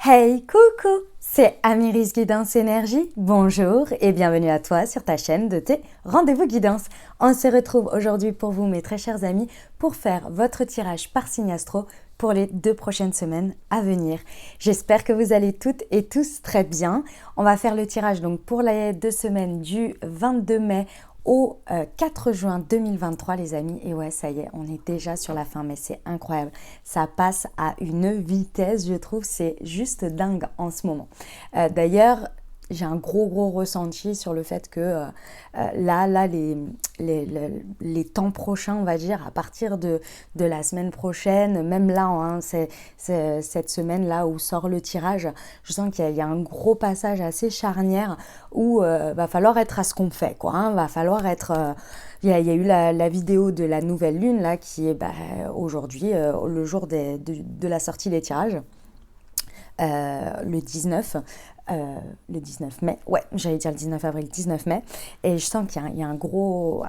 Hey, coucou, c'est Amiris Guidance Énergie. Bonjour et bienvenue à toi sur ta chaîne de tes rendez-vous guidance. On se retrouve aujourd'hui pour vous, mes très chers amis, pour faire votre tirage par signe astro pour les 2 prochaines semaines à venir. J'espère que vous allez toutes et tous très bien. On va faire le tirage donc pour les 2 semaines du 22 mai au 4 juin 2023 les amis, et ouais ça y est, on est déjà sur la fin, mais c'est incroyable, ça passe à une vitesse, je trouve, c'est juste dingue en ce moment. D'ailleurs, j'ai un gros ressenti sur le fait que là les temps prochains, on va dire, à partir de la semaine prochaine, même là, hein, c'est cette semaine-là où sort le tirage, je sens qu'il y a un gros passage assez charnière où va falloir être à ce qu'on fait, quoi, hein, va falloir être... il y a eu la vidéo de la nouvelle lune, là, qui est aujourd'hui, le jour de la sortie des tirages. Le 19 mai, ouais, j'allais dire le 19 avril, 19 mai, et je sens qu'il y a un gros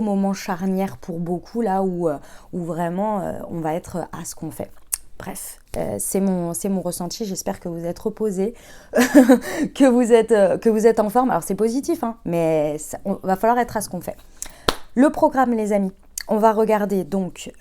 moment charnière pour beaucoup, là où vraiment on va être à ce qu'on fait. Bref, c'est mon ressenti, j'espère que vous êtes reposés, que vous êtes en forme. Alors c'est positif, hein, mais va falloir être à ce qu'on fait. Le programme, les amis. On va regarder donc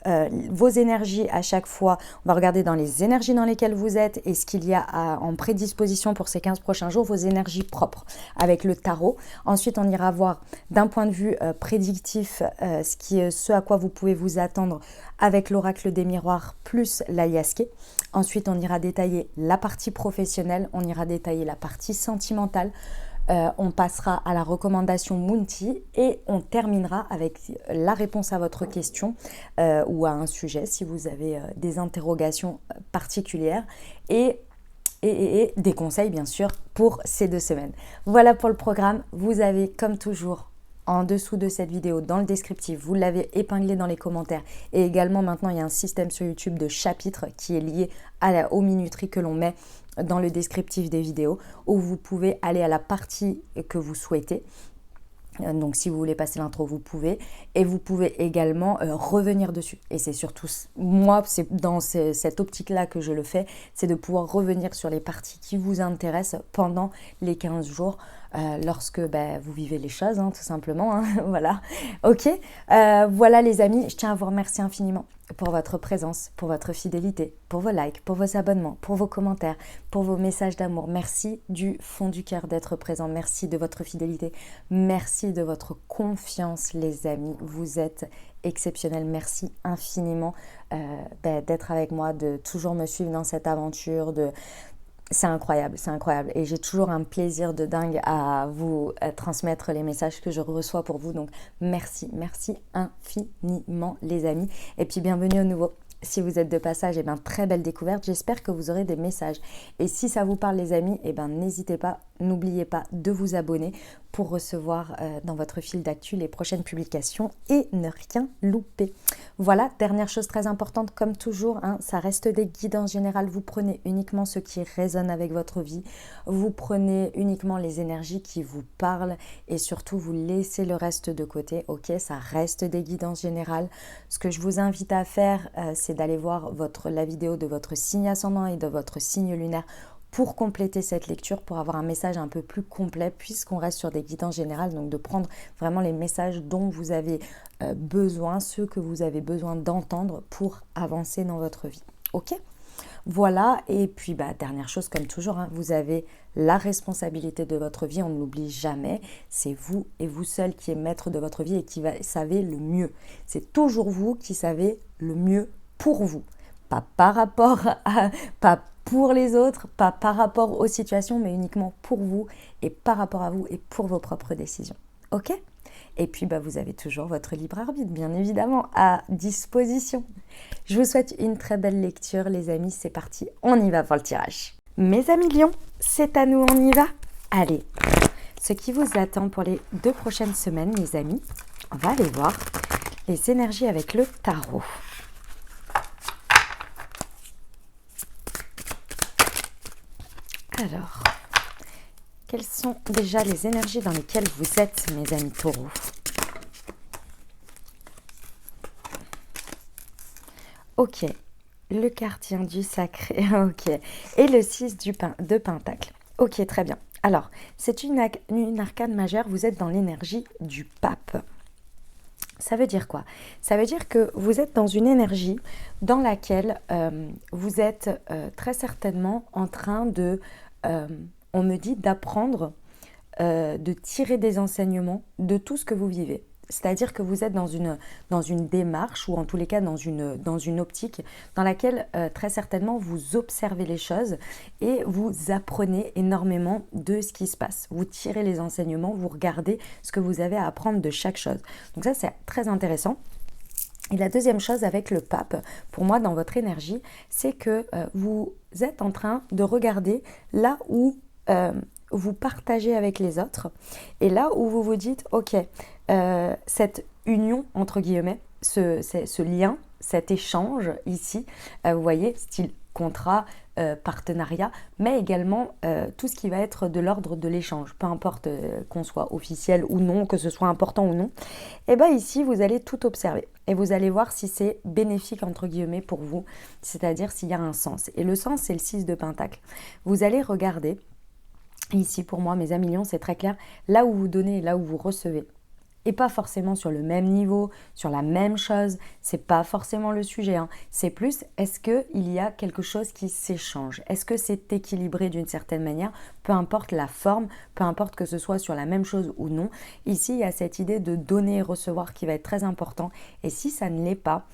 vos énergies à chaque fois. On va regarder dans les énergies dans lesquelles vous êtes et ce qu'il y a en prédisposition pour ces 15 prochains jours, vos énergies propres avec le tarot. Ensuite, on ira voir d'un point de vue prédictif ce à quoi vous pouvez vous attendre avec l'oracle des miroirs plus l'ayahuasca. Ensuite, on ira détailler la partie professionnelle, on ira détailler la partie sentimentale. On passera à la recommandation Mounty et on terminera avec la réponse à votre question ou à un sujet si vous avez des interrogations particulières et des conseils bien sûr pour ces 2 semaines. Voilà pour le programme. Vous avez comme toujours en dessous de cette vidéo, dans le descriptif, vous l'avez épinglé dans les commentaires. Et également, maintenant, il y a un système sur YouTube de chapitres qui est lié aux minuteries que l'on met dans le descriptif des vidéos, où vous pouvez aller à la partie que vous souhaitez. Donc si vous voulez passer l'intro, vous pouvez, et vous pouvez également revenir dessus. Et c'est surtout, moi, c'est dans cette optique-là que je le fais, c'est de pouvoir revenir sur les parties qui vous intéressent pendant les 15 jours, lorsque vous vivez les choses, hein, tout simplement, hein, voilà. Ok, voilà les amis, je tiens à vous remercier infiniment pour votre présence, pour votre fidélité, pour vos likes, pour vos abonnements, pour vos commentaires, pour vos messages d'amour. Merci du fond du cœur d'être présent. Merci de votre fidélité. Merci de votre confiance, les amis. Vous êtes exceptionnels. Merci infiniment d'être avec moi, de toujours me suivre dans cette aventure, c'est incroyable, c'est incroyable. Et j'ai toujours un plaisir de dingue à vous transmettre les messages que je reçois pour vous. Donc merci infiniment les amis. Et puis bienvenue au nouveau. Si vous êtes de passage, très belle découverte. J'espère que vous aurez des messages. Et si ça vous parle les amis, n'hésitez pas, n'oubliez pas de vous abonner pour recevoir dans votre fil d'actu les prochaines publications et ne rien louper. Voilà, dernière chose très importante, comme toujours, hein, ça reste des guidances générales. Vous prenez uniquement ce qui résonne avec votre vie. Vous prenez uniquement les énergies qui vous parlent et surtout vous laissez le reste de côté. Ok, ça reste des guidances générales. Ce que je vous invite à faire, c'est d'aller voir la vidéo de votre signe ascendant et de votre signe lunaire pour compléter cette lecture, pour avoir un message un peu plus complet, puisqu'on reste sur des guidances générales, donc de prendre vraiment les messages dont vous avez besoin, ceux que vous avez besoin d'entendre pour avancer dans votre vie. Ok ? Voilà, et puis dernière chose, comme toujours, hein, vous avez la responsabilité de votre vie, on ne l'oublie jamais, c'est vous et vous seul qui êtes maître de votre vie et qui savez le mieux. C'est toujours vous qui savez le mieux pour vous, pas par rapport pas pour les autres, pas par rapport aux situations, mais uniquement pour vous et par rapport à vous et pour vos propres décisions. Ok ? Et puis vous avez toujours votre libre arbitre, bien évidemment, à disposition. Je vous souhaite une très belle lecture, les amis. C'est parti, on y va pour le tirage. Mes amis lions, c'est à nous, on y va. Allez, ce qui vous attend pour les 2 prochaines semaines, les amis, on va aller voir les énergies avec le tarot. Alors, quelles sont déjà les énergies dans lesquelles vous êtes, mes amis taureaux ? Ok, le gardien du sacré, ok. Et le 6 de Pentacle. Ok, très bien. Alors, c'est une arcane majeure, vous êtes dans l'énergie du pape. Ça veut dire quoi? Ça veut dire que vous êtes dans une énergie dans laquelle vous êtes très certainement en train de, on me dit, d'apprendre, de tirer des enseignements de tout ce que vous vivez. C'est-à-dire que vous êtes dans une démarche, ou en tous les cas dans une optique, dans laquelle très certainement vous observez les choses et vous apprenez énormément de ce qui se passe. Vous tirez les enseignements, vous regardez ce que vous avez à apprendre de chaque chose. Donc ça, c'est très intéressant. Et la deuxième chose avec le pape, pour moi, dans votre énergie, c'est que vous êtes en train de regarder là où vous partagez avec les autres et là où vous vous dites, ok, cette union, entre guillemets, ce lien, cet échange ici, vous voyez, style contrat, partenariat, mais également tout ce qui va être de l'ordre de l'échange, peu importe qu'on soit officiel ou non, que ce soit important ou non, et bien ici, vous allez tout observer et vous allez voir si c'est bénéfique, entre guillemets, pour vous, c'est-à-dire s'il y a un sens. Et le sens, c'est le 6 de Pentacle. Vous allez regarder, ici pour moi, mes amis lions, c'est très clair, là où vous donnez et là où vous recevez. Et pas forcément sur le même niveau, sur la même chose, c'est pas forcément le sujet, hein. C'est plus, est-ce qu'il y a quelque chose qui s'échange? Est-ce que c'est équilibré d'une certaine manière? Peu importe la forme, peu importe que ce soit sur la même chose ou non. Ici, il y a cette idée de donner et recevoir qui va être très important. Et si ça ne l'est pas,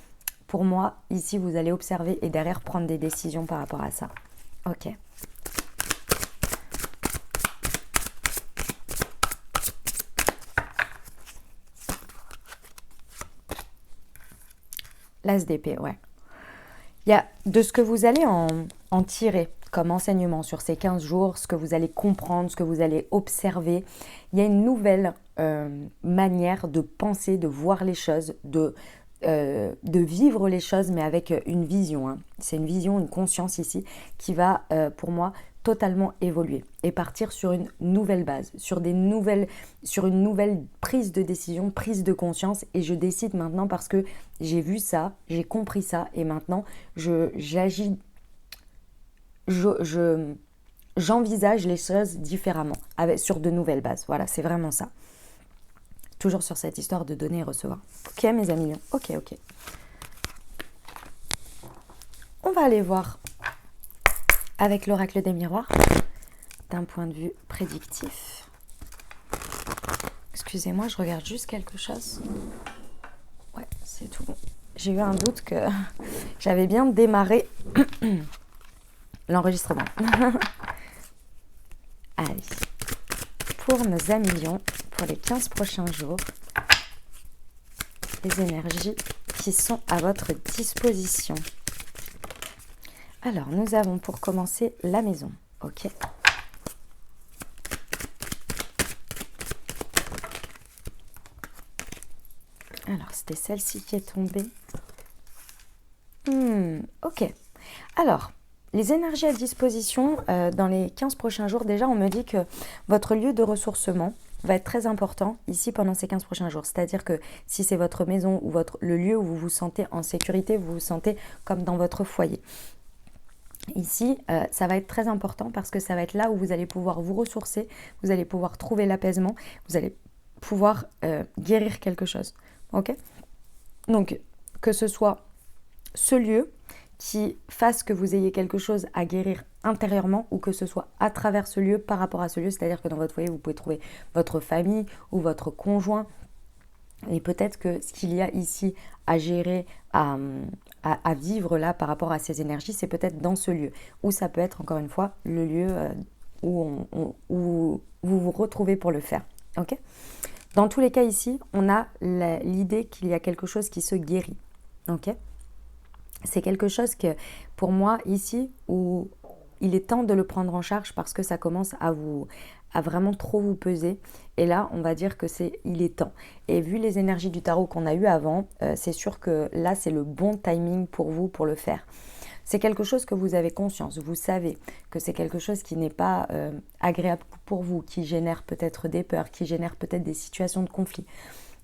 pour moi, ici, vous allez observer et derrière prendre des décisions par rapport à ça. Ok. L'as d'épée, ouais. Il y a de ce que vous allez en tirer comme enseignement sur ces 15 jours, ce que vous allez comprendre, ce que vous allez observer. Il y a une nouvelle manière de penser, de voir les choses, de vivre les choses, mais avec une vision, hein. C'est une vision, une conscience ici qui va, pour moi, totalement évoluer et partir sur une nouvelle base, sur une nouvelle prise de décision, prise de conscience. Et je décide maintenant parce que j'ai vu ça, j'ai compris ça, et maintenant j'agis, j'envisage les choses différemment, sur de nouvelles bases. Voilà, c'est vraiment ça. Toujours sur cette histoire de donner et recevoir. Ok, mes amis, ok. On va aller voir avec l'oracle des miroirs, d'un point de vue prédictif. Excusez-moi, je regarde juste quelque chose. Ouais, c'est tout bon. J'ai eu un doute que j'avais bien démarré l'enregistrement. Allez, pour nos amis lions, pour les 15 prochains jours, les énergies qui sont à votre disposition. Alors, nous avons pour commencer la maison, ok. Alors, c'était celle-ci qui est tombée. Ok. Alors, les énergies à disposition dans les 15 prochains jours, déjà, on me dit que votre lieu de ressourcement va être très important ici pendant ces 15 prochains jours. C'est-à-dire que si c'est votre maison ou le lieu où vous vous sentez en sécurité, vous vous sentez comme dans votre foyer. Ici, ça va être très important parce que ça va être là où vous allez pouvoir vous ressourcer, vous allez pouvoir trouver l'apaisement, vous allez pouvoir guérir quelque chose. Ok ? Donc, que ce soit ce lieu qui fasse que vous ayez quelque chose à guérir intérieurement ou que ce soit à travers ce lieu par rapport à ce lieu, c'est-à-dire que dans votre foyer, vous pouvez trouver votre famille ou votre conjoint. Et peut-être que ce qu'il y a ici à gérer, à vivre là par rapport à ces énergies, c'est peut-être dans ce lieu. Ou ça peut être encore une fois le lieu où vous vous retrouvez pour le faire. Ok ? Dans tous les cas ici, on a l'idée qu'il y a quelque chose qui se guérit. Ok ? C'est quelque chose que pour moi ici, où il est temps de le prendre en charge parce que ça commence à vraiment trop vous peser. Et là, on va dire que il est temps. Et vu les énergies du tarot qu'on a eues avant, c'est sûr que là, c'est le bon timing pour vous pour le faire. C'est quelque chose que vous avez conscience, vous savez que c'est quelque chose qui n'est pas agréable pour vous, qui génère peut-être des peurs, qui génère peut-être des situations de conflit.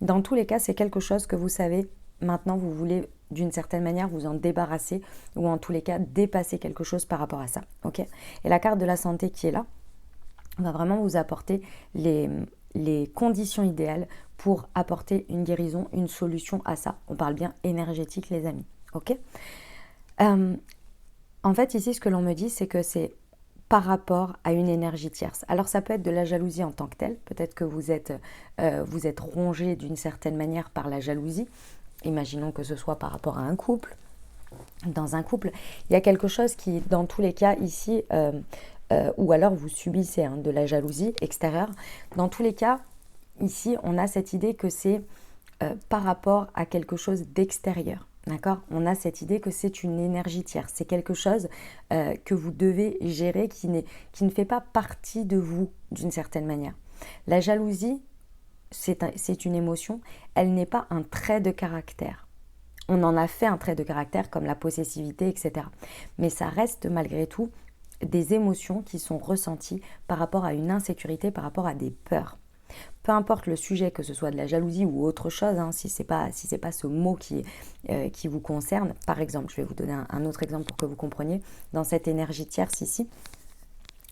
Dans tous les cas, c'est quelque chose que vous savez, maintenant vous voulez d'une certaine manière vous en débarrasser ou en tous les cas dépasser quelque chose par rapport à ça. Ok. Et la carte de la santé qui est là va vraiment vous apporter les conditions idéales pour apporter une guérison, une solution à ça. On parle bien énergétique les amis. Ok. En fait ici ce que l'on me dit c'est que c'est par rapport à une énergie tierce. Alors ça peut être de la jalousie en tant que telle, peut-être que vous êtes rongé d'une certaine manière par la jalousie, imaginons que ce soit par rapport à un couple. Dans un couple, il y a quelque chose qui, dans tous les cas ici, ou alors vous subissez de la jalousie extérieure, dans tous les cas, ici on a cette idée que c'est par rapport à quelque chose d'extérieur. D'accord ? On a cette idée que c'est une énergie tierce. C'est quelque chose que vous devez gérer qui ne fait pas partie de vous d'une certaine manière. La jalousie, c'est une émotion. Elle n'est pas un trait de caractère. On en a fait un trait de caractère comme la possessivité, etc. Mais ça reste malgré tout des émotions qui sont ressenties par rapport à une insécurité, par rapport à des peurs. Peu importe le sujet, que ce soit de la jalousie ou autre chose, si c'est pas ce mot qui vous concerne. Par exemple, je vais vous donner un autre exemple pour que vous compreniez. Dans cette énergie tierce ici,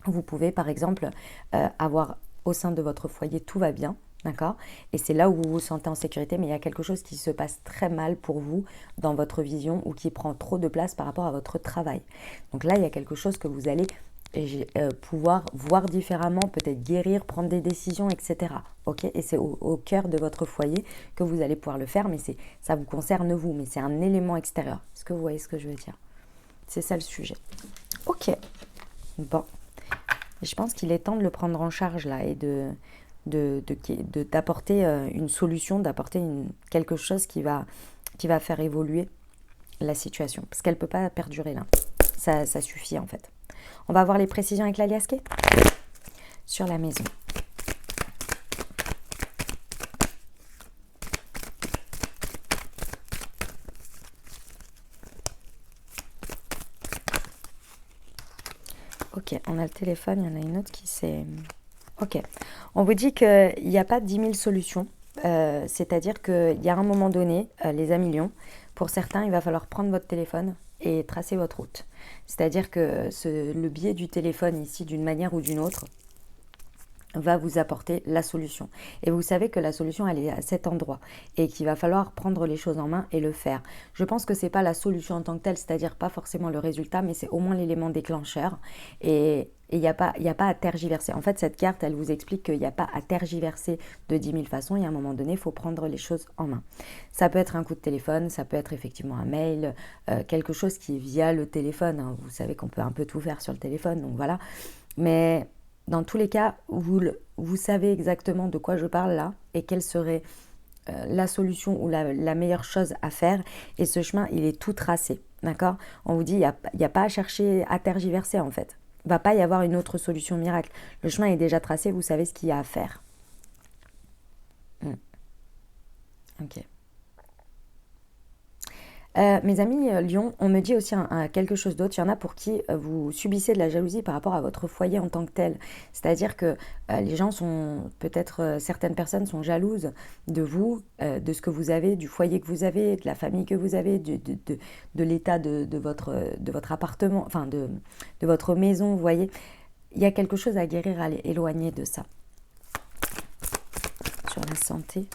vous pouvez par exemple avoir au sein de votre foyer tout va bien, d'accord ? Et c'est là où vous vous sentez en sécurité, mais il y a quelque chose qui se passe très mal pour vous dans votre vision ou qui prend trop de place par rapport à votre travail. Donc là, il y a quelque chose que vous allez pouvoir voir différemment, peut-être guérir, prendre des décisions, etc. Ok ? Et c'est au cœur de votre foyer que vous allez pouvoir le faire, mais ça vous concerne vous, mais c'est un élément extérieur. Est-ce que vous voyez ce que je veux dire ? C'est ça le sujet. Ok. Bon. Je pense qu'il est temps de le prendre en charge là et d'apporter une solution, d'apporter quelque chose qui va faire évoluer la situation. Parce qu'elle ne peut pas perdurer là. Ça suffit en fait. On va voir les précisions avec l'aliasqué sur la maison. Ok, on a le téléphone, il y en a une autre qui s'est... Ok, on vous dit qu'il n'y a pas 10 000 solutions. C'est-à-dire qu'il y a un moment donné, les amis lions, pour certains, il va falloir prendre votre téléphone et tracer votre route. C'est-à-dire que le biais du téléphone ici, d'une manière ou d'une autre, va vous apporter la solution. Et vous savez que la solution, elle est à cet endroit et qu'il va falloir prendre les choses en main et le faire. Je pense que ce n'est pas la solution en tant que telle, c'est-à-dire pas forcément le résultat, mais c'est au moins l'élément déclencheur. Et il n'y a pas à tergiverser. En fait, cette carte, elle vous explique qu'il n'y a pas à tergiverser de 10 000 façons et à un moment donné, il faut prendre les choses en main. Ça peut être un coup de téléphone, ça peut être effectivement un mail, quelque chose qui est via le téléphone. Vous savez qu'on peut un peu tout faire sur le téléphone, donc voilà. Mais dans tous les cas, vous savez exactement de quoi je parle là et quelle serait la solution ou la meilleure chose à faire. Et ce chemin, il est tout tracé, d'accord ? On vous dit, il n'y a pas à chercher à tergiverser en fait. Il ne va pas y avoir une autre solution miracle. Le chemin est déjà tracé, vous savez ce qu'il y a à faire. Ok. Mes amis Lion, on me dit aussi quelque chose d'autre. Il y en a pour qui vous subissez de la jalousie par rapport à votre foyer en tant que tel. C'est-à-dire que les gens sont, peut-être certaines personnes sont jalouses de vous, de ce que vous avez, du foyer que vous avez, de la famille que vous avez, de l'état de votre appartement, enfin de votre maison, vous voyez. Il y a quelque chose à guérir, à éloigner de ça. Sur la santé.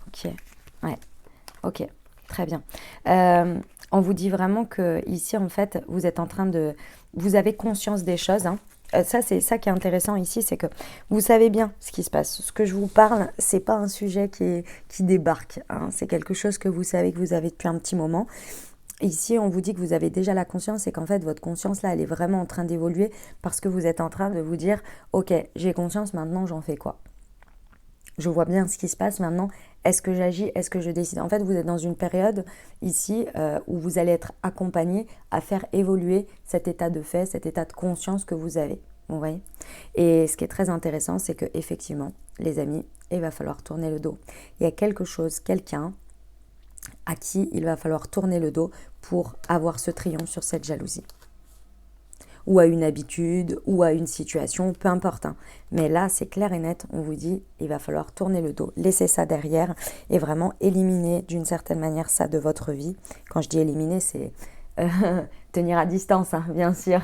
Ok. Ouais. Ok. Très bien. On vous dit vraiment que ici, en fait, vous êtes en train de... Vous avez conscience des choses. Ça, c'est ça qui est intéressant ici, c'est que vous savez bien ce qui se passe. Ce que je vous parle, c'est pas un sujet qui débarque. C'est quelque chose que vous savez que vous avez depuis un petit moment. Ici, on vous dit que vous avez déjà la conscience et qu'en fait, votre conscience, là, elle est vraiment en train d'évoluer parce que vous êtes en train de vous dire « Ok, j'ai conscience, maintenant, j'en fais quoi ?» Je vois bien ce qui se passe maintenant. Est-ce que j'agis? Est-ce que je décide? En fait, vous êtes dans une période ici où vous allez être accompagné à faire évoluer cet état de fait, cet état de conscience que vous avez. Vous voyez? Et ce qui est très intéressant, c'est que effectivement, les amis, il va falloir tourner le dos. Il y a quelque chose, quelqu'un à qui il va falloir tourner le dos pour avoir ce triomphe sur cette jalousie. ou à une habitude, ou à une situation, peu importe. Hein. Mais là, c'est clair et net, on vous dit, il va falloir tourner le dos, laisser ça derrière et vraiment éliminer d'une certaine manière ça de votre vie. Quand je dis éliminer, c'est tenir à distance, hein, bien sûr.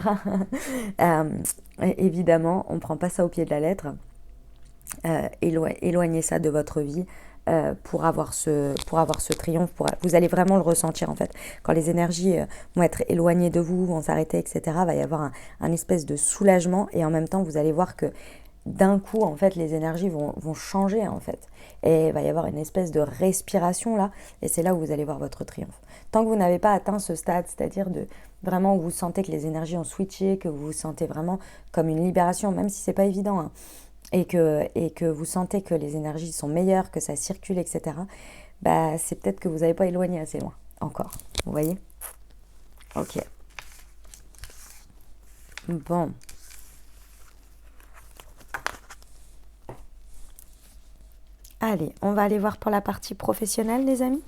Évidemment, on ne prend pas ça au pied de la lettre. Éloignez ça de votre vie pour avoir ce triomphe. Vous allez vraiment le ressentir en fait. Quand les énergies vont être éloignées de vous, vont s'arrêter, etc., il va y avoir un espèce de soulagement et en même temps, vous allez voir que d'un coup, en fait, les énergies vont changer en fait. Et il va y avoir une espèce de respiration là, et c'est là où vous allez voir votre triomphe. Tant que vous n'avez pas atteint ce stade, c'est-à-dire de vraiment où vous sentez que les énergies ont switché, que vous vous sentez vraiment comme une libération, même si c'est pas évident, hein, et que vous sentez que les énergies sont meilleures, que ça circule, etc., bah, c'est peut-être que vous n'avez pas éloigné assez loin, encore. Vous voyez? Ok. Bon. Allez, on va aller voir pour la partie professionnelle, les amis.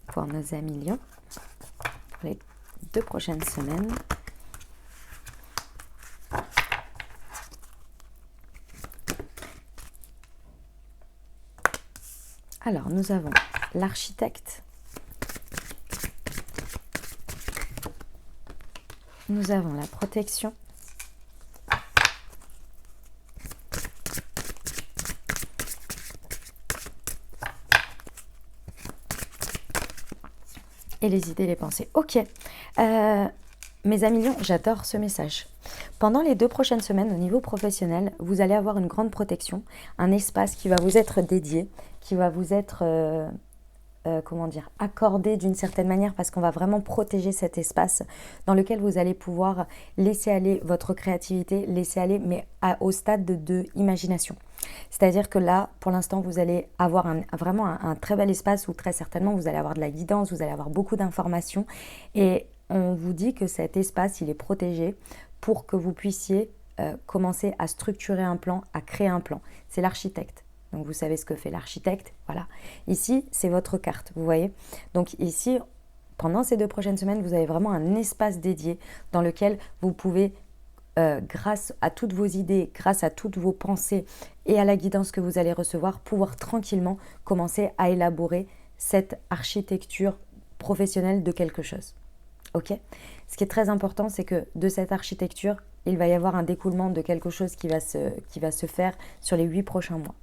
Pour nos amis Lions, pour les 2 prochaines semaines. Alors, nous avons l'architecte. Nous avons la protection. Et les idées, les pensées. Ok. Mes amis Lions, j'adore ce message. Pendant les 2 prochaines semaines, au niveau professionnel, vous allez avoir une grande protection, un espace qui va vous être dédié, qui va vous être accordé d'une certaine manière parce qu'on va vraiment protéger cet espace dans lequel vous allez pouvoir laisser aller votre créativité, laisser aller, mais au stade de imagination. C'est-à-dire que là, pour l'instant, vous allez avoir vraiment un très bel espace où très certainement vous allez avoir de la guidance, vous allez avoir beaucoup d'informations et on vous dit que cet espace, il est protégé pour que vous puissiez commencer à structurer un plan, à créer un plan. C'est l'architecte. Donc vous savez ce que fait l'architecte, voilà. Ici, c'est votre carte, vous voyez. Donc ici, pendant ces 2 prochaines semaines, vous avez vraiment un espace dédié dans lequel vous pouvez, grâce à toutes vos idées, grâce à toutes vos pensées et à la guidance que vous allez recevoir, pouvoir tranquillement commencer à élaborer cette architecture professionnelle de quelque chose. Ok ? Ce qui est très important, c'est que de cette architecture, il va y avoir un découlement de quelque chose qui va se faire sur les 8 prochains mois.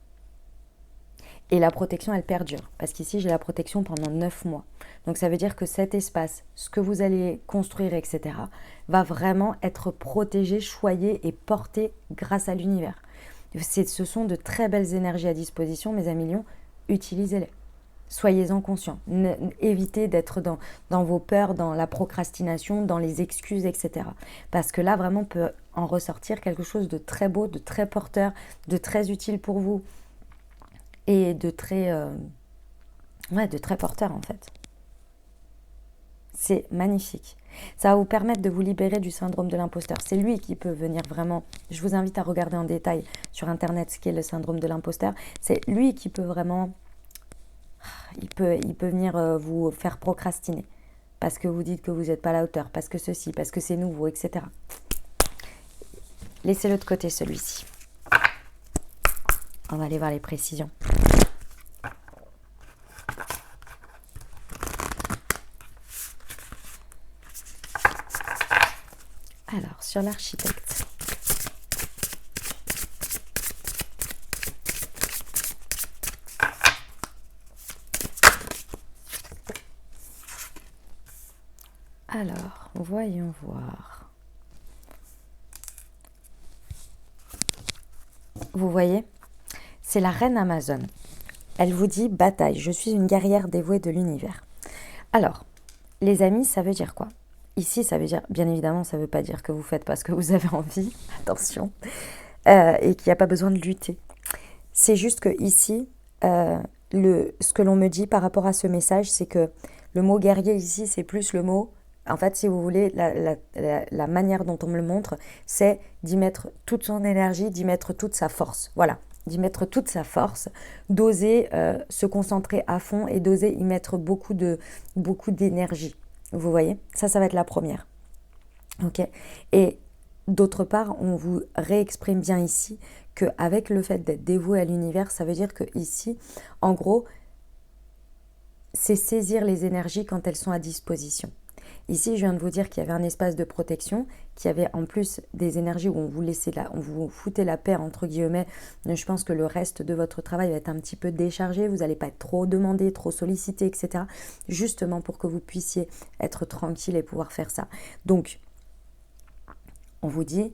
Et la protection, elle perdure. Parce qu'ici, j'ai la protection pendant 9 mois. Donc, ça veut dire que cet espace, ce que vous allez construire, etc., va vraiment être protégé, choyé et porté grâce à l'univers. Ce sont de très belles énergies à disposition, mes amis Lions. Utilisez-les. Soyez-en conscients. Évitez d'être dans vos peurs, dans la procrastination, dans les excuses, etc. Parce que là, vraiment, peut en ressortir quelque chose de très beau, de très porteur, de très utile pour vous. Et de très porteur en fait. C'est magnifique. Ça va vous permettre de vous libérer du syndrome de l'imposteur. C'est lui qui peut venir vraiment, je vous invite à regarder en détail sur internet ce qu'est le syndrome de l'imposteur. C'est lui qui peut vraiment, il peut venir vous faire procrastiner. Parce que vous dites que vous n'êtes pas à la hauteur, parce que ceci, parce que c'est nouveau, etc. Laissez-le de côté celui-ci. On va aller voir les précisions. Alors, sur l'architecte. Alors, voyons voir. Vous voyez ? C'est la reine Amazon. Elle vous dit « Bataille, je suis une guerrière dévouée de l'univers ». Alors, les amis, ça veut dire quoi ? Ici, ça veut dire, bien évidemment, ça ne veut pas dire que vous faites pas ce que vous avez envie, attention, et qu'il n'y a pas besoin de lutter. C'est juste que ici, ce que l'on me dit par rapport à ce message, c'est que le mot guerrier ici, c'est plus le mot, en fait, si vous voulez, la manière dont on me le montre, c'est d'y mettre toute son énergie, d'y mettre toute sa force. Voilà. d'y mettre toute sa force, d'oser se concentrer à fond et d'oser y mettre beaucoup d'énergie. Vous voyez? Ça va être la première. Ok? Et d'autre part, on vous réexprime bien ici qu'avec le fait d'être dévoué à l'univers, ça veut dire que ici, en gros, c'est saisir les énergies quand elles sont à disposition. Ici, je viens de vous dire qu'il y avait un espace de protection, qu'il y avait en plus des énergies où on vous foutait la paix, entre guillemets. Je pense que le reste de votre travail va être un petit peu déchargé, vous n'allez pas être trop demandé, trop sollicité, etc. Justement pour que vous puissiez être tranquille et pouvoir faire ça. Donc, on vous dit,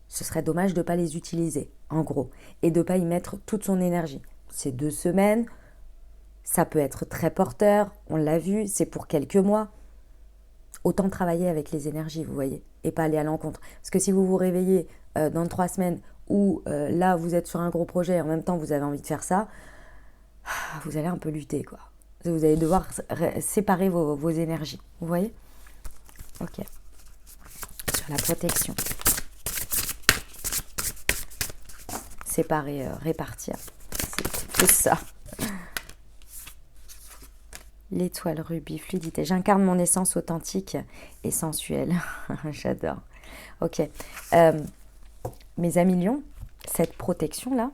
ce serait dommage de ne pas les utiliser, en gros, et de ne pas y mettre toute son énergie. C'est 2 semaines, ça peut être très porteur, on l'a vu, c'est pour quelques mois. Autant travailler avec les énergies, vous voyez, et pas aller à l'encontre. Parce que si vous vous réveillez dans 3 semaines où là, vous êtes sur un gros projet et en même temps, vous avez envie de faire ça, vous allez un peu lutter, quoi. Vous allez devoir séparer vos énergies, vous voyez? Ok. Sur la protection. Séparer, répartir. C'est ça. L'étoile rubis, fluidité. J'incarne mon essence authentique et sensuelle. J'adore. Ok. Mes amis lions, cette protection-là,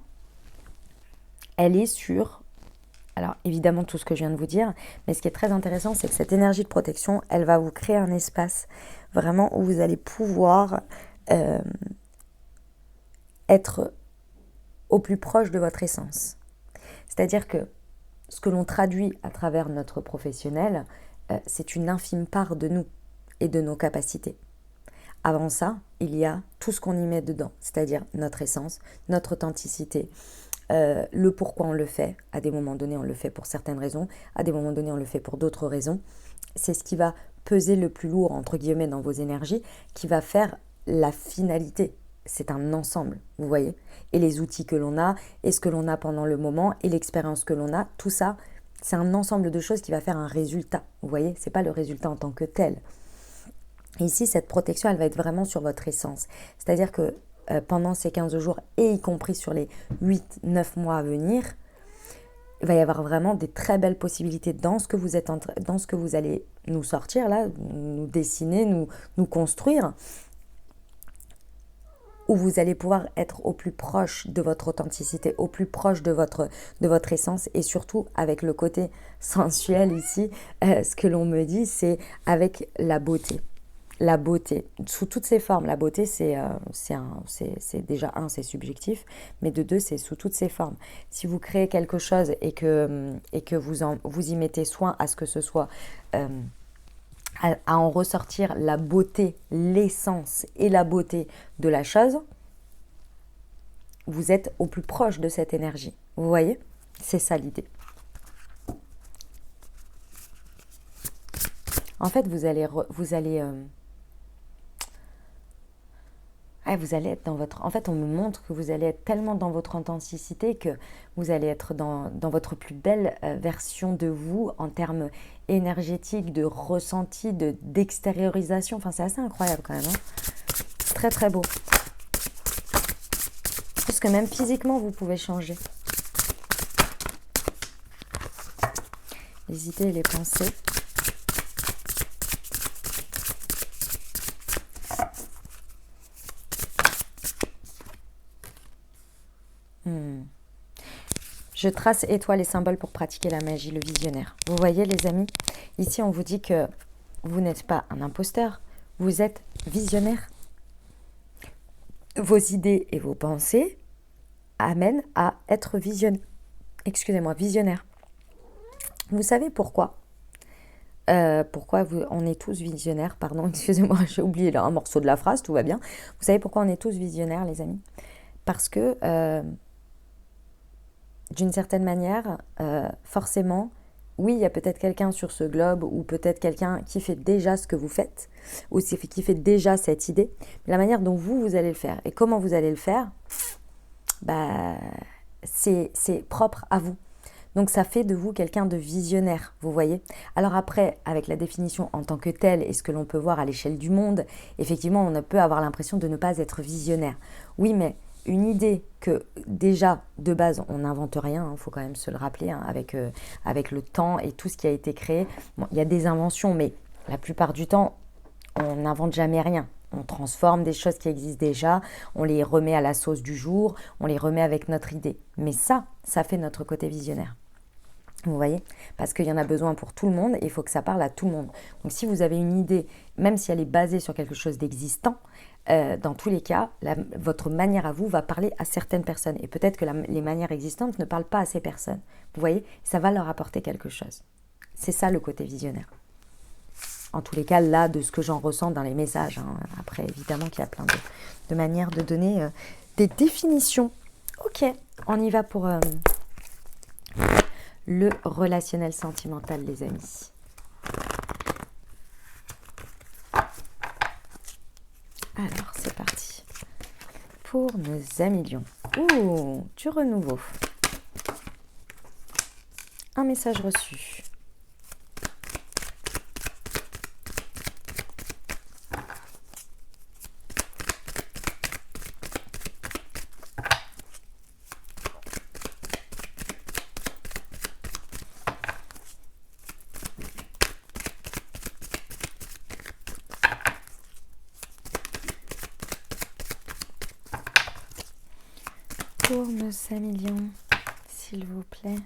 elle est sur... Alors, évidemment, tout ce que je viens de vous dire, mais ce qui est très intéressant, c'est que cette énergie de protection, elle va vous créer un espace vraiment où vous allez pouvoir être au plus proche de votre essence. C'est-à-dire que ce que l'on traduit à travers notre professionnel, c'est une infime part de nous et de nos capacités. Avant ça, il y a tout ce qu'on y met dedans, c'est-à-dire notre essence, notre authenticité, le pourquoi on le fait. À des moments donnés, on le fait pour certaines raisons, à des moments donnés, on le fait pour d'autres raisons. C'est ce qui va peser le plus lourd, entre guillemets, dans vos énergies, qui va faire la finalité. C'est un ensemble, vous voyez. Et les outils que l'on a, et ce que l'on a pendant le moment, et l'expérience que l'on a, tout ça, c'est un ensemble de choses qui va faire un résultat. Vous voyez, c'est pas le résultat en tant que tel. Ici, cette protection, elle va être vraiment sur votre essence. C'est-à-dire que pendant ces 15 jours, et y compris sur les 8-9 mois à venir, il va y avoir vraiment des très belles possibilités dans ce que vous êtes dans ce que vous allez nous sortir, là, nous dessiner, nous construire, où vous allez pouvoir être au plus proche de votre authenticité, au plus proche de votre essence, et surtout avec le côté sensuel ici, ce que l'on me dit, c'est avec la beauté. La beauté, sous toutes ses formes. La beauté, c'est déjà, c'est subjectif, mais de deux, c'est sous toutes ses formes. Si vous créez quelque chose et que vous y mettez soin à ce que ce soit... à en ressortir la beauté, l'essence et la beauté de la chose, vous êtes au plus proche de cette énergie. Vous voyez? C'est ça l'idée. En fait, vous allez être dans votre... En fait, on me montre que vous allez être tellement dans votre authenticité que vous allez être dans votre plus belle version de vous en termes énergétiques, de ressenti, d'extériorisation. Enfin, c'est assez incroyable quand même. C'est très, très beau. Parce que même physiquement, vous pouvez changer. Les idées et les pensées. Je trace étoiles et symboles pour pratiquer la magie, le visionnaire. Vous voyez les amis, ici on vous dit que vous n'êtes pas un imposteur, vous êtes visionnaire. Vos idées et vos pensées amènent à être visionnaire. Vous savez pourquoi? On est tous visionnaires, pardon, excusez-moi, j'ai oublié là un morceau de la phrase, tout va bien. Vous savez pourquoi on est tous visionnaires les amis? Parce que... d'une certaine manière, forcément, oui, il y a peut-être quelqu'un sur ce globe ou peut-être quelqu'un qui fait déjà ce que vous faites ou qui fait déjà cette idée, mais la manière dont vous allez le faire et comment vous allez le faire, c'est propre à vous. Donc ça fait de vous quelqu'un de visionnaire, vous voyez. Alors après, avec la définition en tant que telle et ce que l'on peut voir à l'échelle du monde, effectivement, on peut avoir l'impression de ne pas être visionnaire. Oui, mais une idée que déjà, de base, on n'invente rien, il faut quand même se le rappeler, hein, avec le temps et tout ce qui a été créé. Bon, il y a des inventions, mais la plupart du temps, on n'invente jamais rien. On transforme des choses qui existent déjà, on les remet à la sauce du jour, on les remet avec notre idée. Mais ça fait notre côté visionnaire. Vous voyez? Parce qu'il y en a besoin pour tout le monde et il faut que ça parle à tout le monde. Donc si vous avez une idée, même si elle est basée sur quelque chose d'existant, dans tous les cas, votre manière à vous va parler à certaines personnes. Et peut-être que les manières existantes ne parlent pas à ces personnes. Vous voyez? Ça va leur apporter quelque chose. C'est ça le côté visionnaire. En tous les cas, là, de ce que j'en ressens dans les messages. Hein. Après, évidemment qu'il y a plein de manières de donner des définitions. Ok, on y va pour le relationnel sentimental, les amis. Alors, c'est parti. Pour nos amis lions. Ouh, du renouveau. Un message reçu. Pour nos amis lions, s'il vous plaît.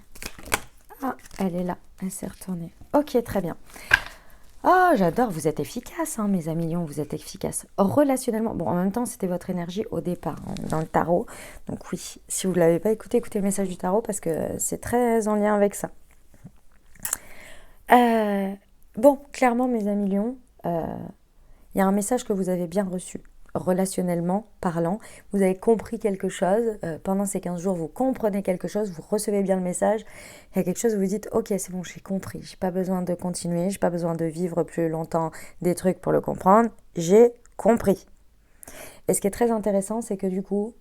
Ah, elle est là, elle s'est retournée. Ok, très bien. Ah, j'adore, vous êtes efficace, hein, mes amis lions, vous êtes efficaces. Relationnellement, bon, en même temps, c'était votre énergie au départ, hein, dans le tarot. Donc oui, si vous ne l'avez pas écouté, écoutez le message du tarot parce que c'est très en lien avec ça. Bon, clairement, mes amis lions, il y a un message que vous avez bien reçu. Relationnellement parlant, vous avez compris quelque chose, pendant ces 15 jours vous comprenez quelque chose, vous recevez bien le message, il y a quelque chose où vous dites ok c'est bon j'ai compris, j'ai pas besoin de continuer, j'ai pas besoin de vivre plus longtemps des trucs pour le comprendre, j'ai compris. Et ce qui est très intéressant c'est que du coup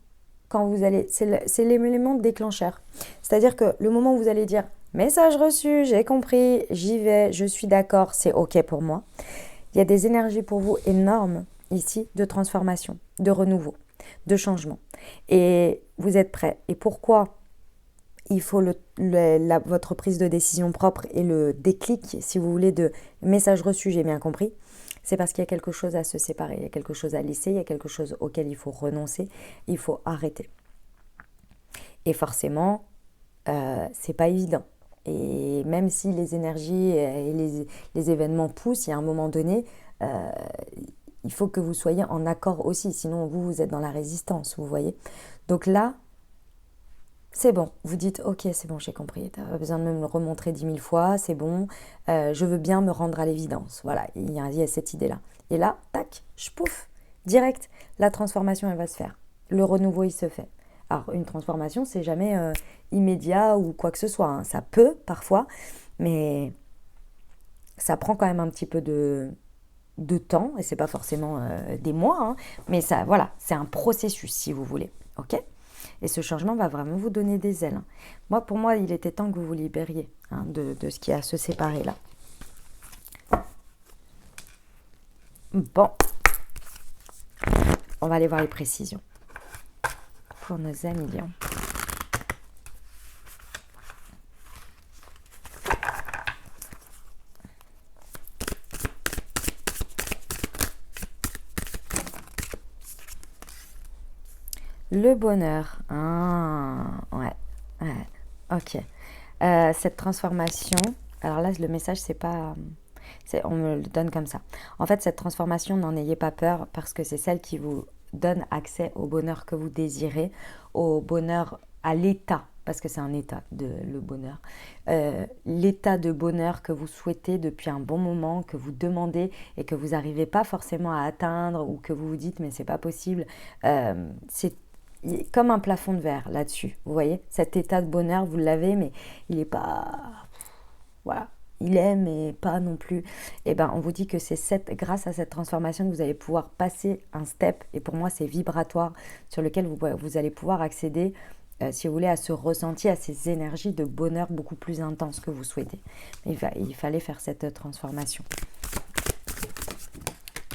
quand vous allez, c'est l'élément déclencheur, c'est-à-dire que le moment où vous allez dire message reçu, j'ai compris, j'y vais, je suis d'accord, c'est ok pour moi, il y a des énergies pour vous énormes ici de transformation, de renouveau, de changement. Et vous êtes prêts. Et pourquoi il faut votre prise de décision propre et le déclic, si vous voulez, de message reçu, j'ai bien compris, c'est parce qu'il y a quelque chose à se séparer, il y a quelque chose à laisser, il y a quelque chose auquel il faut renoncer, il faut arrêter. Et forcément, c'est pas évident. Et même si les énergies et les événements poussent, il y a un moment donné, il faut que vous soyez en accord aussi, sinon vous êtes dans la résistance, vous voyez. Donc là, c'est bon, vous dites ok c'est bon j'ai compris, tu n'as pas besoin de me le remontrer 10 000 fois, c'est bon, je veux bien me rendre à l'évidence, voilà, il y a cette idée-là. Et là, tac, pouf, direct, la transformation elle va se faire, le renouveau il se fait. Alors une transformation c'est jamais immédiat ou quoi que ce soit, hein. Ça peut parfois, mais ça prend quand même un petit peu de temps, et c'est pas forcément des mois, hein, mais ça, voilà, c'est un processus si vous voulez, ok. Et ce changement va vraiment vous donner des ailes. Pour moi, il était temps que vous vous libériez hein, de ce qui a à se séparer là. Bon, on va aller voir les précisions pour nos amis lions. Le bonheur. Ah, ouais, ok. Cette transformation, alors là, le message, c'est pas... on me le donne comme ça. En fait, cette transformation, n'en ayez pas peur parce que c'est celle qui vous donne accès au bonheur que vous désirez, au bonheur, à l'état, parce que c'est un état, le bonheur. L'état de bonheur que vous souhaitez depuis un bon moment, que vous demandez et que vous n'arrivez pas forcément à atteindre ou que vous vous dites mais c'est pas possible. C'est comme un plafond de verre là-dessus, vous voyez, cet état de bonheur, vous l'avez, mais il n'est pas... Voilà, il est, mais pas non plus. Et ben, on vous dit que c'est grâce à cette transformation que vous allez pouvoir passer un step, et pour moi, c'est vibratoire, sur lequel vous allez pouvoir accéder, si vous voulez, à ce ressenti, à ces énergies de bonheur beaucoup plus intenses que vous souhaitez. Il fallait faire cette transformation.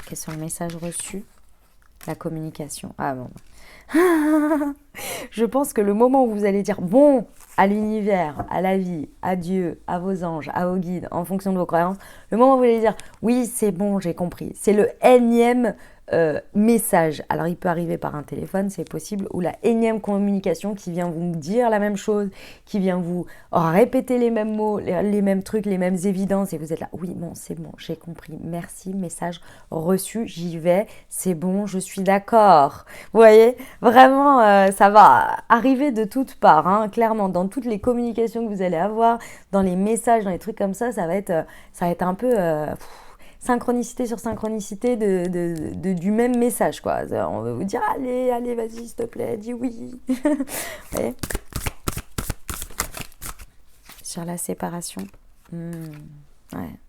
Quels sont les messages reçus? La communication. Ah bon... Je pense que le moment où vous allez dire bon à l'univers, à la vie, à Dieu, à vos anges, à vos guides, en fonction de vos croyances, le moment où vous allez dire oui, c'est bon, j'ai compris. C'est le énième message. Alors, il peut arriver par un téléphone, c'est possible, ou la énième communication qui vient vous dire la même chose, qui vient vous répéter les mêmes mots, les mêmes trucs, les mêmes évidences, et vous êtes là, oui, bon, c'est bon, j'ai compris, merci, message reçu, j'y vais, c'est bon, je suis d'accord. Vous voyez, vraiment, ça va arriver de toutes parts, hein, clairement, dans toutes les communications que vous allez avoir, dans les messages, dans les trucs comme ça va être un peu synchronicité sur synchronicité du même message, quoi. On va vous dire, allez, allez, vas-y, s'il te plaît, dis oui. Et sur la séparation, ouais.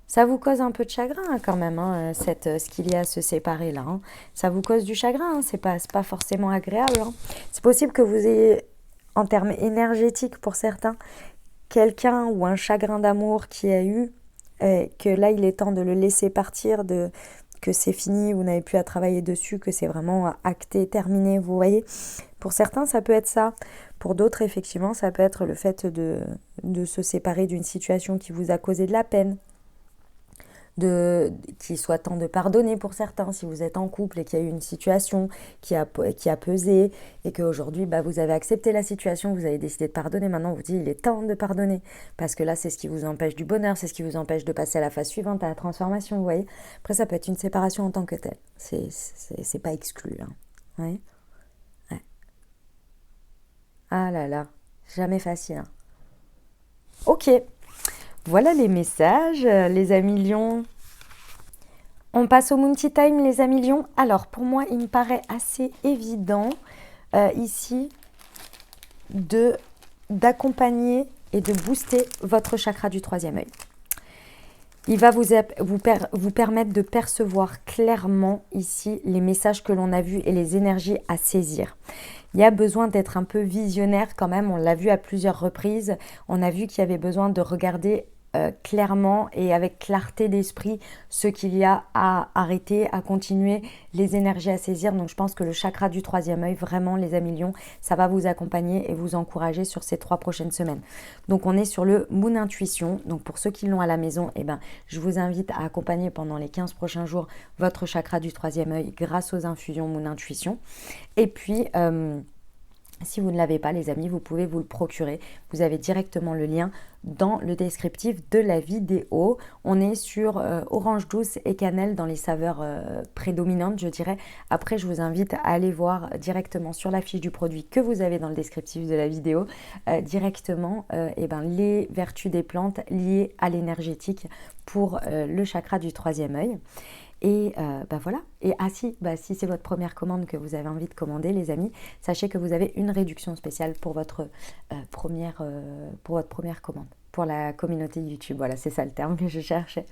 Ça vous cause un peu de chagrin hein, quand même, hein, ce qu'il y a à se séparer là. Hein. Ça vous cause du chagrin, hein, c'est pas forcément agréable. Hein. C'est possible que vous ayez, en termes énergétiques pour certains, quelqu'un ou un chagrin d'amour qui a eu, que là il est temps de le laisser partir, que c'est fini, vous n'avez plus à travailler dessus, que c'est vraiment acté, terminé, vous voyez. Pour certains, ça peut être ça. Pour d'autres, effectivement, ça peut être le fait de se séparer d'une situation qui vous a causé de la peine. Qu'il soit temps de pardonner pour certains, si vous êtes en couple et qu'il y a eu une situation qui a pesé et qu'aujourd'hui vous avez accepté la situation, vous avez décidé de pardonner, maintenant vous dites il est temps de pardonner parce que là c'est ce qui vous empêche du bonheur, c'est ce qui vous empêche de passer à la phase suivante, à la transformation, vous voyez. Après ça peut être une séparation en tant que telle, c'est pas exclu, hein. Ouais. Ouais. Ah là là, jamais facile, hein. Ok. Voilà les messages, les amis lions. On passe au Moonty Time, les amis lions. Alors, pour moi, il me paraît assez évident ici d'accompagner et de booster votre chakra du troisième œil. Il va vous permettre de percevoir clairement ici les messages que l'on a vus et les énergies à saisir. Il y a besoin d'être un peu visionnaire quand même, on l'a vu à plusieurs reprises. On a vu qu'il y avait besoin de regarder clairement et avec clarté d'esprit ce qu'il y a à arrêter, à continuer, les énergies à saisir. Donc je pense que le chakra du troisième œil, vraiment les amis lions, ça va vous accompagner et vous encourager sur ces 3 prochaines semaines. Donc on est sur le Moon Intuition. Donc pour ceux qui l'ont à la maison, je vous invite à accompagner pendant les 15 prochains jours votre chakra du troisième œil grâce aux infusions Moon Intuition. Et puis si vous ne l'avez pas, les amis, vous pouvez vous le procurer. Vous avez directement le lien dans le descriptif de la vidéo. On est sur orange douce et cannelle dans les saveurs prédominantes, je dirais. Après, je vous invite à aller voir directement sur la fiche du produit que vous avez dans le descriptif de la vidéo, directement les vertus des plantes liées à l'énergétique pour le chakra du troisième œil. Et voilà. Et si c'est votre première commande que vous avez envie de commander, les amis, sachez que vous avez une réduction spéciale pour votre première commande, pour la communauté YouTube. Voilà, c'est ça le terme que je cherchais.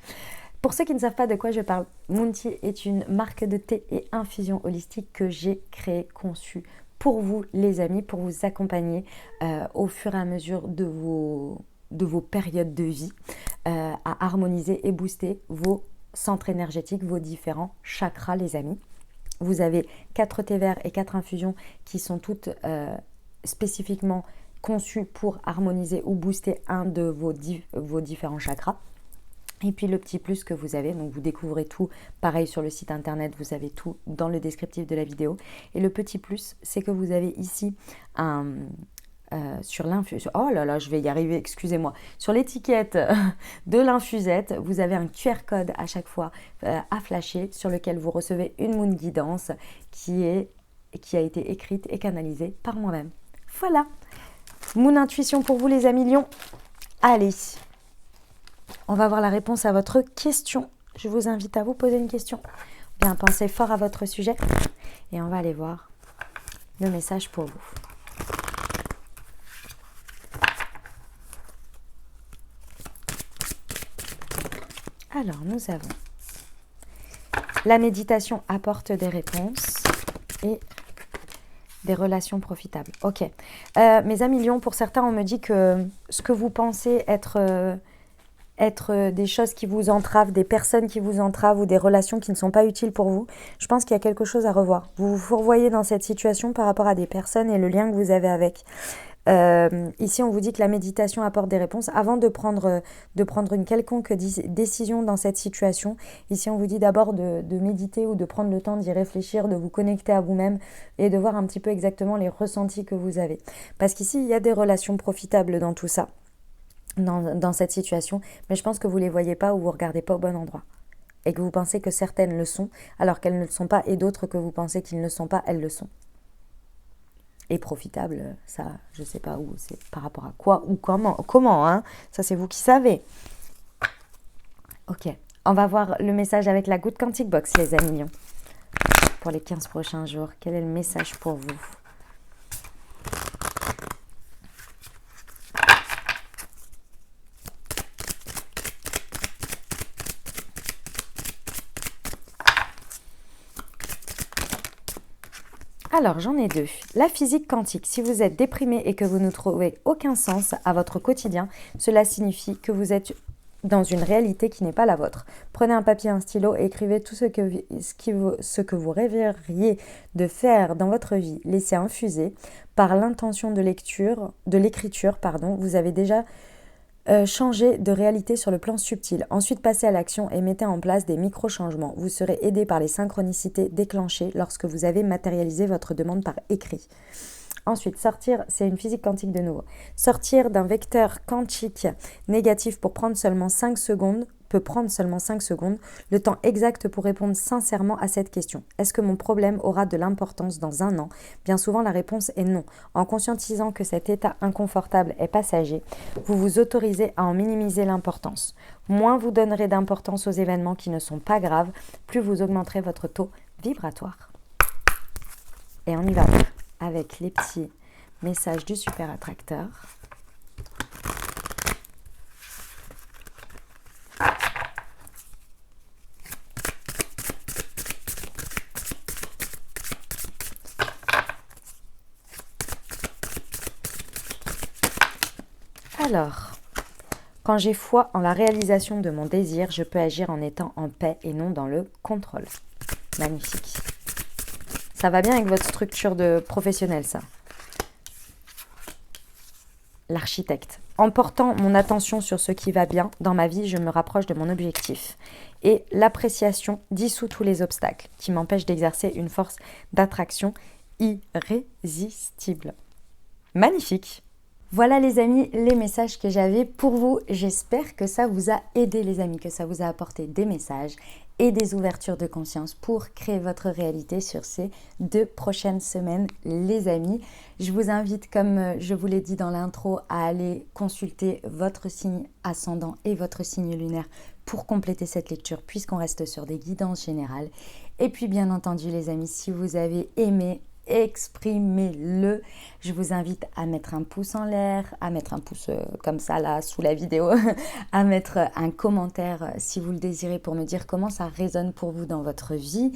Pour ceux qui ne savent pas de quoi je parle, Moonty est une marque de thé et infusion holistique que j'ai créée, conçue pour vous, les amis, pour vous accompagner au fur et à mesure de vos périodes de vie, à harmoniser et booster vos centres énergétiques, vos différents chakras, les amis. Vous avez 4 thés verts et 4 infusions qui sont toutes spécifiquement conçues pour harmoniser ou booster un de vos différents chakras. Et puis le petit plus que vous avez, donc vous découvrez tout, pareil sur le site internet, vous avez tout dans le descriptif de la vidéo. Et le petit plus, c'est que vous avez ici sur l'infusette, oh là là, je vais y arriver, excusez-moi. Sur l'étiquette de l'infusette, vous avez un QR code à chaque fois à flasher sur lequel vous recevez une moon guidance qui a été écrite et canalisée par moi-même. Voilà, Moon Intuition pour vous les amis lions. Allez, on va voir la réponse à votre question. Je vous invite à vous poser une question. Bien, pensez fort à votre sujet et on va aller voir le message pour vous. Alors, nous avons la méditation apporte des réponses et des relations profitables. Ok. Mes amis lions, pour certains, on me dit que ce que vous pensez être être des choses qui vous entravent, des personnes qui vous entravent ou des relations qui ne sont pas utiles pour vous, je pense qu'il y a quelque chose à revoir. Vous vous revoyez dans cette situation par rapport à des personnes et le lien que vous avez avec. Ici, on vous dit que la méditation apporte des réponses. Avant de prendre une quelconque décision dans cette situation, ici, on vous dit d'abord de méditer ou de prendre le temps d'y réfléchir, de vous connecter à vous-même et de voir un petit peu exactement les ressentis que vous avez. Parce qu'ici, il y a des relations profitables dans tout ça, dans cette situation, mais je pense que vous ne les voyez pas ou vous ne regardez pas au bon endroit. Et que vous pensez que certaines le sont, alors qu'elles ne le sont pas, et d'autres que vous pensez qu'ils ne le sont pas, elles le sont. Et profitable, ça, je sais pas où, c'est par rapport à quoi ou comment, hein, ça c'est vous qui savez. Ok, on va voir le message avec la Good Quantic Box, les amis, pour les 15 prochains jours. Quel est le message pour vous ? Alors, j'en ai deux. La physique quantique. Si vous êtes déprimé et que vous ne trouvez aucun sens à votre quotidien, cela signifie que vous êtes dans une réalité qui n'est pas la vôtre. Prenez un papier et un stylo et écrivez tout ce que vous rêveriez de faire dans votre vie. Laissez infuser par l'intention de l'écriture. Vous avez déjà changez de réalité sur le plan subtil. Ensuite, passez à l'action et mettez en place des micro-changements. Vous serez aidé par les synchronicités déclenchées lorsque vous avez matérialisé votre demande par écrit. Ensuite, sortir, c'est une physique quantique de nouveau. Sortir d'un vecteur quantique négatif peut prendre seulement 5 secondes. Le temps exact pour répondre sincèrement à cette question. Est-ce que mon problème aura de l'importance dans un an ? Bien souvent, la réponse est non. En conscientisant que cet état inconfortable est passager, vous vous autorisez à en minimiser l'importance. Moins vous donnerez d'importance aux événements qui ne sont pas graves, plus vous augmenterez votre taux vibratoire. Et on y va avec les petits messages du super attracteur. Alors, quand j'ai foi en la réalisation de mon désir, je peux agir en étant en paix et non dans le contrôle. Magnifique. Ça va bien avec votre structure de professionnel, ça. L'architecte. En portant mon attention sur ce qui va bien dans ma vie, je me rapproche de mon objectif. Et l'appréciation dissout tous les obstacles qui m'empêchent d'exercer une force d'attraction irrésistible. Magnifique. Voilà les amis, les messages que j'avais pour vous. J'espère que ça vous a aidé les amis, que ça vous a apporté des messages et des ouvertures de conscience pour créer votre réalité sur ces 2 prochaines semaines les amis. Je vous invite, comme je vous l'ai dit dans l'intro, à aller consulter votre signe ascendant et votre signe lunaire pour compléter cette lecture puisqu'on reste sur des guidances générales. Et puis bien entendu les amis, si vous avez aimé, exprimez-le. Je vous invite à mettre un pouce en l'air, à mettre un pouce comme ça là sous la vidéo, à mettre un commentaire si vous le désirez pour me dire comment ça résonne pour vous dans votre vie,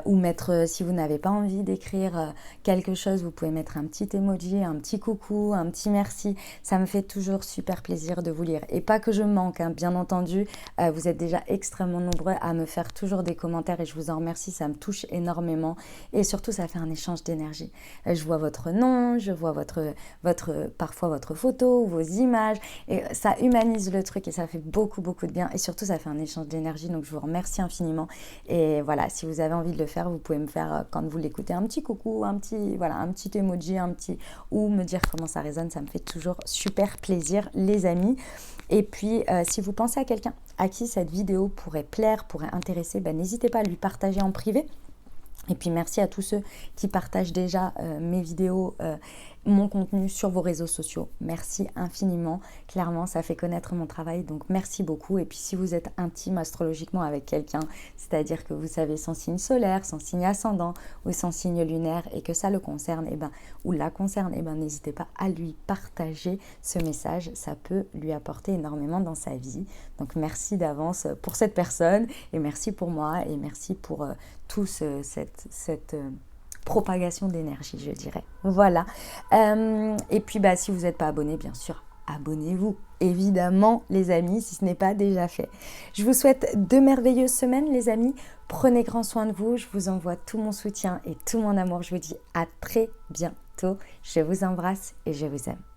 ou mettre, si vous n'avez pas envie d'écrire quelque chose, vous pouvez mettre un petit emoji, un petit coucou, un petit merci. Ça me fait toujours super plaisir de vous lire. Et pas que je manque, hein, bien entendu, vous êtes déjà extrêmement nombreux à me faire toujours des commentaires et je vous en remercie, ça me touche énormément. Et surtout, ça fait un échange d'énergie. Je vois votre nom, je vois parfois votre photo, vos images, et ça humanise le truc et ça fait beaucoup de bien. Et surtout, ça fait un échange d'énergie, donc je vous remercie infiniment. Et voilà, si vous avez envie de le faire, vous pouvez me faire, quand vous l'écoutez, un petit coucou, un petit emoji, ou me dire comment ça résonne, ça me fait toujours super plaisir, les amis. Et puis, si vous pensez à quelqu'un à qui cette vidéo pourrait plaire, pourrait intéresser, n'hésitez pas à lui partager en privé. Et puis merci à tous ceux qui partagent déjà mes vidéos, mon contenu sur vos réseaux sociaux. Merci infiniment. Clairement, ça fait connaître mon travail, donc merci beaucoup. Et puis si vous êtes intime astrologiquement avec quelqu'un, c'est-à-dire que vous savez son signe solaire, son signe ascendant ou son signe lunaire et que ça le concerne, ou la concerne, n'hésitez pas à lui partager ce message. Ça peut lui apporter énormément dans sa vie. Donc merci d'avance pour cette personne et merci pour moi et merci pour cette propagation d'énergie, je dirais. Voilà. Et puis, si vous n'êtes pas abonné, bien sûr, abonnez-vous. Évidemment, les amis, si ce n'est pas déjà fait. Je vous souhaite de merveilleuses semaines, les amis. Prenez grand soin de vous. Je vous envoie tout mon soutien et tout mon amour. Je vous dis à très bientôt. Je vous embrasse et je vous aime.